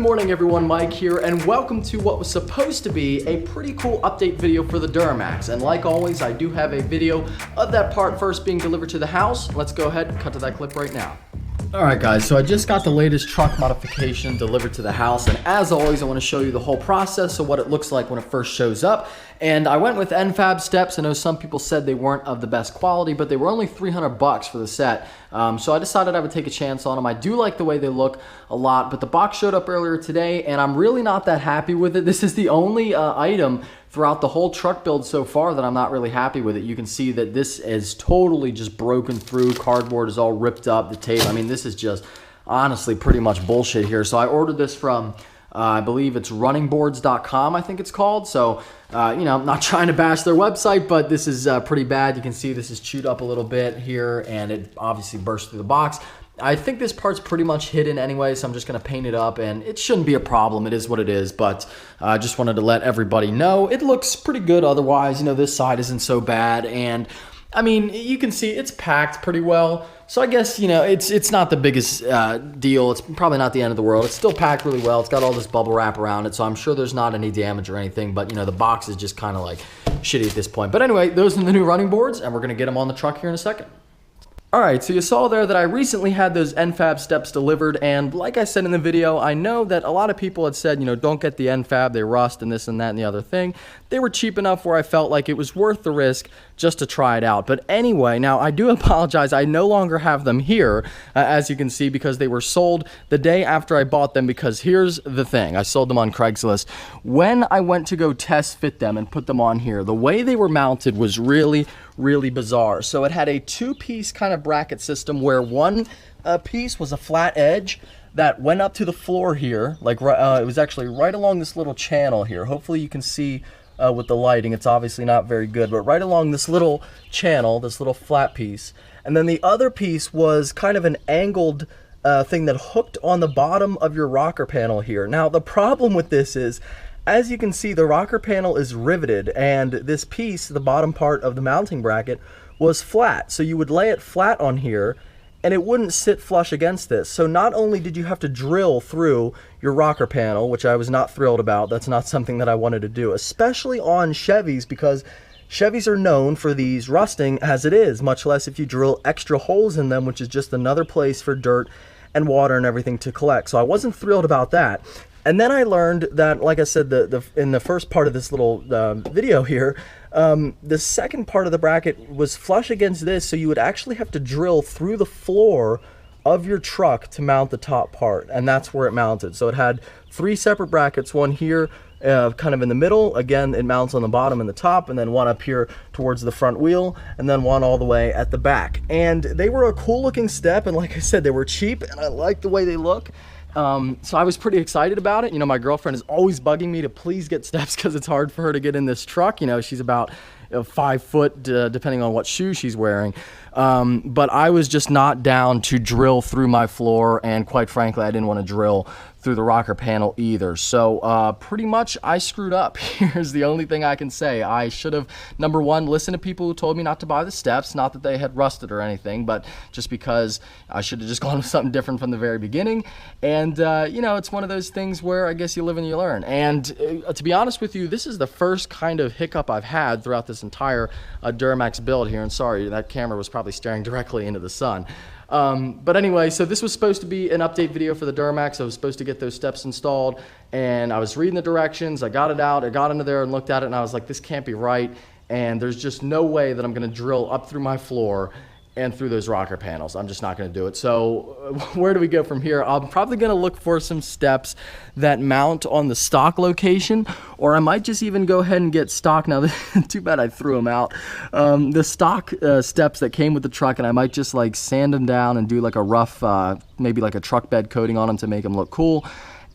morning everyone, Mike here, and welcome to what was supposed to be a pretty cool update video for the Duramax. And like always, I do have a video of that part first being delivered to the house. Let's go ahead and cut to that clip right now. Alright guys, so I just got the latest truck modification delivered to the house, and as always I want to show you the whole process of what it looks like when it first shows up. And I went with NFAB steps. I know some people said they weren't of the best quality, but they were only $300 for the set. So I decided I would take a chance on them. I do like the way they look a lot, but the box showed up earlier today and I'm really not that happy with it. This is the only item throughout the whole truck build so far that I'm not really happy with it. You can see that this is totally just broken through. Cardboard is all ripped up, the tape. I mean, this is just honestly pretty much bullshit here. So I ordered this from I believe it's runningboards.com, I think it's called. So, you know, I'm not trying to bash their website, but this is pretty bad. You can see this is chewed up a little bit here, and it obviously burst through the box. I think this part's pretty much hidden anyway, so I'm just going to paint it up, and it shouldn't be a problem. It is what it is, but I just wanted to let everybody know. It looks pretty good otherwise. You know, this side isn't so bad, and I mean, you can see it's packed pretty well. So I guess, you know, it's not the biggest deal. It's probably not the end of the world. It's still packed really well. It's got all this bubble wrap around it, so I'm sure there's not any damage or anything. But, you know, the box is just kind of like shitty at this point. But anyway, those are the new running boards, and we're going to get them on the truck here in a second. Alright, so you saw there that I recently had those NFAB steps delivered, and like I said in the video, I know that a lot of people had said, you know, don't get the NFAB, they rust and this and that and the other thing. They were cheap enough where I felt like it was worth the risk just to try it out. But anyway, now I do apologize, I no longer have them here, as you can see, because they were sold the day after I bought them, because here's the thing, I sold them on Craigslist. When I went to go test fit them and put them on here, the way they were mounted was really bizarre. So it had a two-piece kind of bracket system where one piece was a flat edge that went up to the floor here, like it was actually right along this little channel here. Hopefully you can see with the lighting, it's obviously not very good, but right along this little channel, this little flat piece. And then the other piece was kind of an angled thing that hooked on the bottom of your rocker panel here. Now the problem with this is, as you can see, the rocker panel is riveted, and this piece, the bottom part of the mounting bracket, was flat. So you would lay it flat on here, and it wouldn't sit flush against this. So not only did you have to drill through your rocker panel, which I was not thrilled about, that's not something that I wanted to do, especially on Chevys, because Chevys are known for these rusting as it is, much less if you drill extra holes in them, which is just another place for dirt and water and everything to collect. So I wasn't thrilled about that. And then I learned that, like I said, in the first part of this little video here, the second part of the bracket was flush against this, so you would actually have to drill through the floor of your truck to mount the top part, and that's where it mounted. So it had three separate brackets, one here kind of in the middle, again it mounts on the bottom and the top, and then one up here towards the front wheel, and then one all the way at the back. And they were a cool looking step, and like I said, they were cheap, and I like the way they look. So I was pretty excited about it. You know, my girlfriend is always bugging me to please get steps because it's hard for her to get in this truck. You know, she's about 5 foot, depending on what shoes she's wearing. But I was just not down to drill through my floor, and quite frankly, I didn't want to drill through the rocker panel either. So pretty much I screwed up. Here's the only thing I can say. I should have, number one, listened to people who told me not to buy the steps, not that they had rusted or anything, but just because I should have just gone with something different from the very beginning. And you know, it's one of those things where I guess you live and you learn. And to be honest with you, this is the first kind of hiccup I've had throughout this entire Duramax build here. And sorry, that camera was probably staring directly into the sun. But anyway, so this was supposed to be an update video for the Duramax. I was supposed to get those steps installed, and I was reading the directions. I got it out, I got into there and looked at it, and I was like, this can't be right, and there's just no way that I'm going to drill up through my floor and through those rocker panels. I'm just not going to do it. So where do we go from here? I'm probably going to look for some steps that mount on the stock location, or I might just even go ahead and get stock. Now, too bad I threw them out. The stock steps that came with the truck, and I might just like sand them down and do like a rough, maybe like a truck bed coating on them to make them look cool,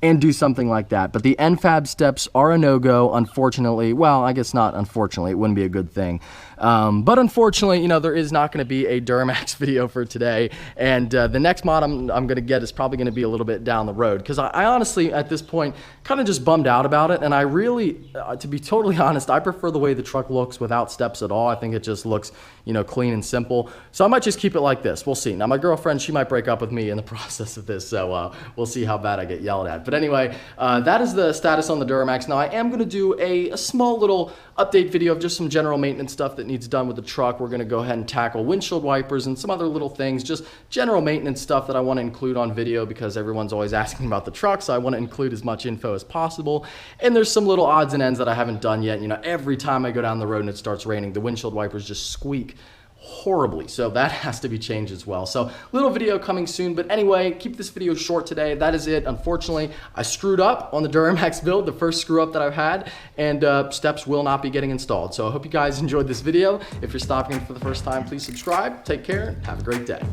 and do something like that. But the NFAB steps are a no-go, unfortunately. Well, I guess not unfortunately, it wouldn't be a good thing. But unfortunately, you know, there is not going to be a Duramax video for today, and the next mod I'm going to get is probably going to be a little bit down the road, because I honestly, at this point, kind of just bummed out about it, and I really, to be totally honest, I prefer the way the truck looks without steps at all. I think it just looks, you know, clean and simple, so I might just keep it like this. We'll see. Now, my girlfriend, she might break up with me in the process of this, so we'll see how bad I get yelled at. But But anyway, that is the status on the Duramax. Now I am going to do a small little update video of just some general maintenance stuff that needs done with the truck. We're going to go ahead and tackle windshield wipers and some other little things, just general maintenance stuff that I want to include on video because everyone's always asking about the truck, so I want to include as much info as possible. And there's some little odds and ends that I haven't done yet. You know, every time I go down the road and it starts raining, the windshield wipers just squeak horribly, so that has to be changed as well. So little video coming soon, but anyway, keep this video short today. That is it. Unfortunately, I screwed up on the Duramax build, the first screw up that I've had, and steps will not be getting installed. So I hope you guys enjoyed this video. If you're stopping in for the first time, please subscribe. Take care and have a great day.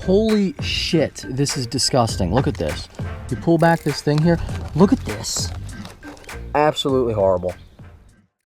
Holy shit, this is disgusting. Look at this. You pull back this thing here. Look at this. Absolutely horrible.